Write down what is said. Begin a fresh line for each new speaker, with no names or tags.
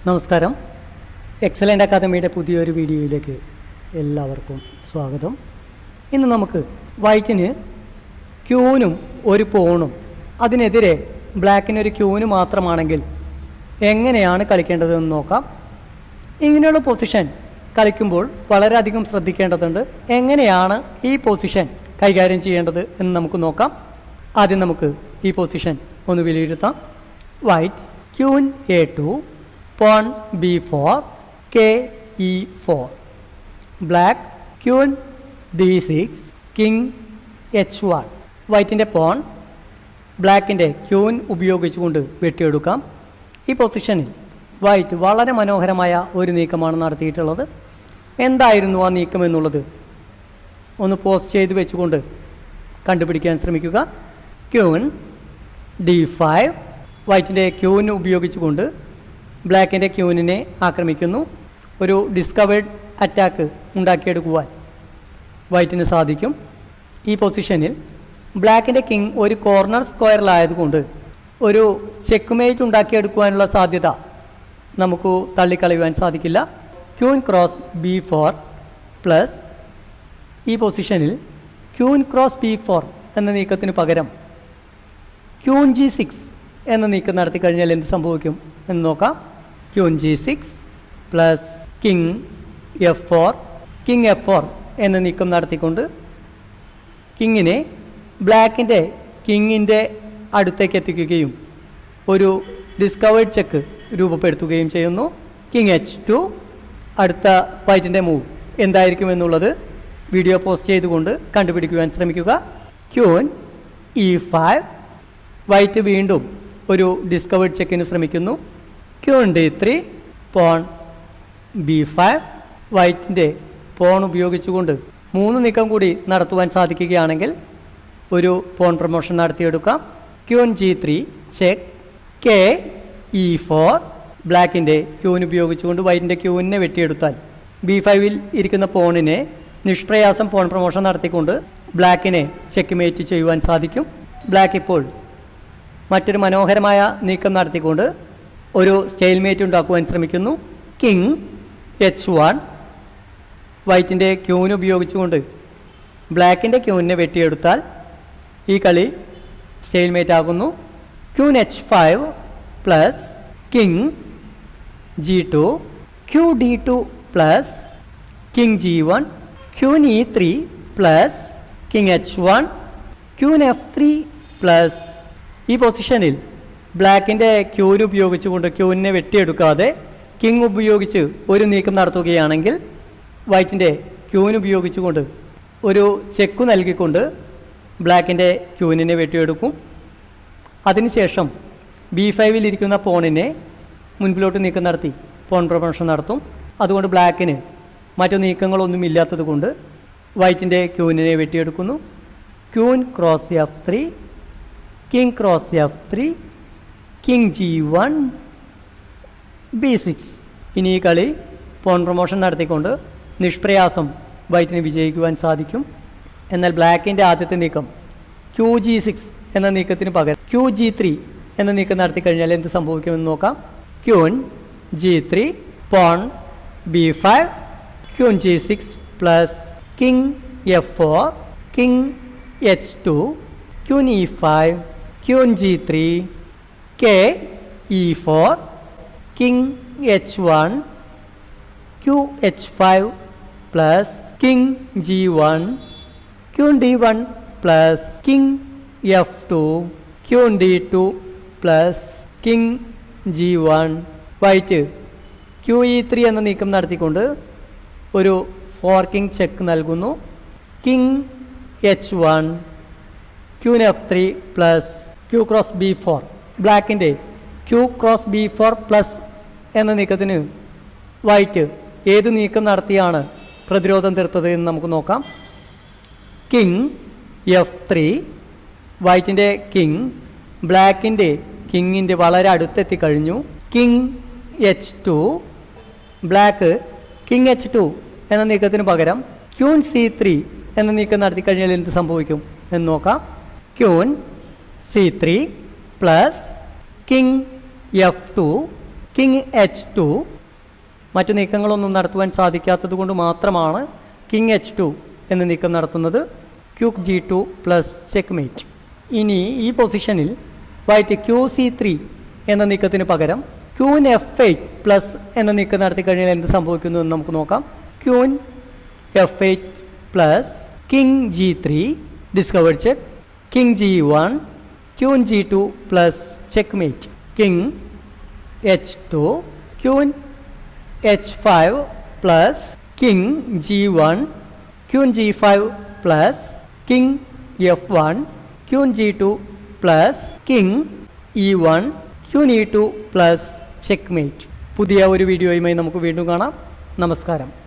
നമസ്കാരം. എക്സലൻ്റ് അക്കാദമിയുടെ പുതിയൊരു വീഡിയോയിലേക്ക് എല്ലാവർക്കും സ്വാഗതം. ഇന്ന് നമുക്ക് വൈറ്റിന് ക്യൂനും ഒരു പോണും അതിനെതിരെ ബ്ലാക്കിനൊരു ക്യൂന് മാത്രമാണെങ്കിൽ എങ്ങനെയാണ് കളിക്കേണ്ടതെന്ന് നോക്കാം. ഇങ്ങനെയുള്ള പൊസിഷൻ കളിക്കുമ്പോൾ വളരെയധികം ശ്രദ്ധിക്കേണ്ടതുണ്ട്. എങ്ങനെയാണ് ഈ പൊസിഷൻ കൈകാര്യം ചെയ്യേണ്ടത് എന്ന് നമുക്ക് നോക്കാം. ആദ്യം നമുക്ക് ഈ പൊസിഷൻ ഒന്ന് വിലയിരുത്താം. White queen A2, pawn B4, K E4. Black queen D6, king H1. വൈറ്റിൻ്റെ പോൺ ബ്ലാക്കിൻ്റെ ക്യൂൻ ഉപയോഗിച്ചുകൊണ്ട് വെട്ടിയെടുക്കാം. ഈ പൊസിഷനിൽ വൈറ്റ് വളരെ മനോഹരമായ ഒരു നീക്കമാണ് നടത്തിയിട്ടുള്ളത്. എന്തായിരുന്നു ആ നീക്കം എന്നുള്ളത് ഒന്ന് പോസ്റ്റ് ചെയ്ത് വെച്ചുകൊണ്ട് കണ്ടുപിടിക്കാൻ ശ്രമിക്കുക. ക്യൂൻ D5, വൈറ്റിൻ്റെ ക്യൂൻ ഉപയോഗിച്ചുകൊണ്ട് ബ്ലാക്കിൻ്റെ ക്യൂനിനെ ആക്രമിക്കുന്നു. ഒരു ഡിസ്കവേർഡ് അറ്റാക്ക് ഉണ്ടാക്കിയെടുക്കുവാൻ വൈറ്റിന് സാധിക്കും. ഈ പൊസിഷനിൽ ബ്ലാക്കിൻ്റെ കിങ് ഒരു കോർണർ സ്ക്വയറിലായതുകൊണ്ട് ഒരു ചെക്ക്മേറ്റ് ഉണ്ടാക്കിയെടുക്കുവാനുള്ള സാധ്യത നമുക്ക് തള്ളിക്കളയുവാൻ സാധിക്കില്ല. ക്യൂൻ ക്രോസ് B4 പ്ലസ് ഈ പൊസിഷനിൽ ക്യൂൻ ക്രോസ് B4 എന്ന നീക്കത്തിന് പകരം ക്യൂൻ G6 എന്ന നീക്കം നടത്തി കഴിഞ്ഞാൽ എന്ത് സംഭവിക്കും എന്ന് നോക്കാം. Queen G6 plus king F4, king F4 എന്ന നീക്കം നടത്തിക്കൊണ്ട് കിങ്ങിനെ ബ്ലാക്കിൻ്റെ കിങ്ങിൻ്റെ അടുത്തേക്ക് എത്തിക്കുകയും ഒരു ഡിസ്കവേർഡ് ചെക്ക് രൂപപ്പെടുത്തുകയും ചെയ്യുന്നു. King H2. അടുത്ത വൈറ്റിൻ്റെ മൂവ് എന്തായിരിക്കും എന്നുള്ളത് വീഡിയോ പോസ്റ്റ് ചെയ്തുകൊണ്ട് കണ്ടുപിടിക്കുവാൻ ശ്രമിക്കുക. ക്യൂൻ E5, വൈറ്റ് വീണ്ടും ഒരു ഡിസ്കവേർഡ് ചെക്കിന് ശ്രമിക്കുന്നു. Queen D3, porn B5. വൈറ്റിൻ്റെ porn ഉപയോഗിച്ചുകൊണ്ട് 3 നീക്കം കൂടി നടത്തുവാൻ സാധിക്കുകയാണെങ്കിൽ ഒരു പോൺ പ്രൊമോഷൻ നടത്തിയെടുക്കാം. Queen G3 check. K E4, ബ്ലാക്കിൻ്റെ ക്യൂൻ ഉപയോഗിച്ചുകൊണ്ട് വൈറ്റിൻ്റെ ക്യൂനിനെ വെട്ടിയെടുത്താൽ B5-ൽ ഇരിക്കുന്ന പോണിനെ നിഷ്പ്രയാസം പോൺ പ്രൊമോഷൻ നടത്തിക്കൊണ്ട് ബ്ലാക്കിനെ ചെക്ക് മേറ്റ് ചെയ്യുവാൻ സാധിക്കും. ബ്ലാക്ക് ഇപ്പോൾ മറ്റൊരു മനോഹരമായ നീക്കം നടത്തിക്കൊണ്ട് ഒരു സ്റ്റെയിൽമേറ്റ് ഉണ്ടാക്കുവാൻ ശ്രമിക്കുന്നു. കിങ് H1, വൈറ്റിൻ്റെ ക്യൂന് ഉപയോഗിച്ചുകൊണ്ട് ബ്ലാക്കിൻ്റെ ക്യൂനിനെ വെട്ടിയെടുത്താൽ ഈ കളി സ്റ്റെയിൽമേറ്റ് ആകുന്നു. Queen H5 plus king G2, queen D2 plus king G1, queen E3 plus king H1, queen F3 plus. ഈ പൊസിഷനിൽ ബ്ലാക്കിൻ്റെ ക്യൂന് ഉപയോഗിച്ചുകൊണ്ട് ക്യൂനിനെ വെട്ടിയെടുക്കാതെ കിങ് ഉപയോഗിച്ച് ഒരു നീക്കം നടത്തുകയാണെങ്കിൽ വൈറ്റിൻ്റെ ക്യൂന് ഉപയോഗിച്ചുകൊണ്ട് ഒരു ചെക്ക് നൽകിക്കൊണ്ട് ബ്ലാക്കിൻ്റെ ക്യൂനിനെ വെട്ടിയെടുക്കും. അതിനുശേഷം B5-ൽ ഇരിക്കുന്ന പോണിനെ മുൻപിലോട്ട് നീക്കം നടത്തി പോൺ പ്രൊമോഷൻ നടത്തും. അതുകൊണ്ട് ബ്ലാക്കിന് മറ്റു നീക്കങ്ങളൊന്നും ഇല്ലാത്തത് കൊണ്ട് വൈറ്റിൻ്റെ ക്യൂനിനെ വെട്ടിയെടുക്കുന്നു. Queen cross F3, king cross F3, king G1, B6. ഇനി ഈ കളി പോൺ പ്രൊമോഷൻ നടത്തിക്കൊണ്ട് നിഷ്പ്രയാസം വൈറ്റിന് വിജയിക്കുവാൻ സാധിക്കും. എന്നാൽ ബ്ലാക്കിൻ്റെ ആദ്യത്തെ നീക്കം ക്യൂ G6 എന്ന നീക്കത്തിന് പകരം ക്യൂ G3 എന്ന നീക്കം നടത്തി കഴിഞ്ഞാൽ എന്ത് സംഭവിക്കുമെന്ന് നോക്കാം. Queen G3, pawn B5, queen G6 plus king F4, king H2, queen E5, queen G3, K E4, king H1, Q H5 plus king G1, queen D1 plus king F2, queen D2 plus king G1. White Q E3 എന്ന നീക്കം നടത്തിക്കൊണ്ട് ഒരു forking check നൽകുന്നു. King H1, queen F3 plus Q cross B4. ബ്ലാക്കിൻ്റെ Q cross B4 plus എന്ന നീക്കത്തിന് white ഏത് നീക്കം നടത്തിയാണ് പ്രതിരോധം തീർത്തത് എന്ന് നമുക്ക് നോക്കാം. കിങ് F3, വൈറ്റിൻ്റെ കിങ് ബ്ലാക്കിൻ്റെ കിങ്ങിൻ്റെ വളരെ അടുത്തെത്തിക്കഴിഞ്ഞു. King H2, black king H2 എന്ന നീക്കത്തിന് പകരം ക്യൂൻ C3 എന്ന നീക്കം നടത്തി കഴിഞ്ഞാൽ എന്ത് സംഭവിക്കും എന്ന് നോക്കാം. Queen C3 plus king F2, king H2. മറ്റു നീക്കങ്ങളൊന്നും നടത്തുവാൻ സാധിക്കാത്തത് കൊണ്ട് മാത്രമാണ് കിങ് H2 എന്ന നീക്കം നടത്തുന്നത്. Quake G2 plus checkmate. ഇനി ഈ പൊസിഷനിൽ വൈറ്റ് QC3 എന്ന നീക്കത്തിന് പകരം ക്യൂൻ F8 പ്ലസ് എന്ന നീക്കം നടത്തി കഴിഞ്ഞാൽ എന്ത് സംഭവിക്കുന്നു എന്ന് നമുക്ക് നോക്കാം. Queen F8 plus king G3 discovered check. King G1 queen G2 plus checkmate. King H2 queen H5 plus king G1 queen G5 plus king F1 queen G2 plus king E1 queen E2 plus checkmate. പുതിയ ഒരു വീഡിയോയുമായി നമുക്ക് വീണ്ടും കാണാം. നമസ്കാരം.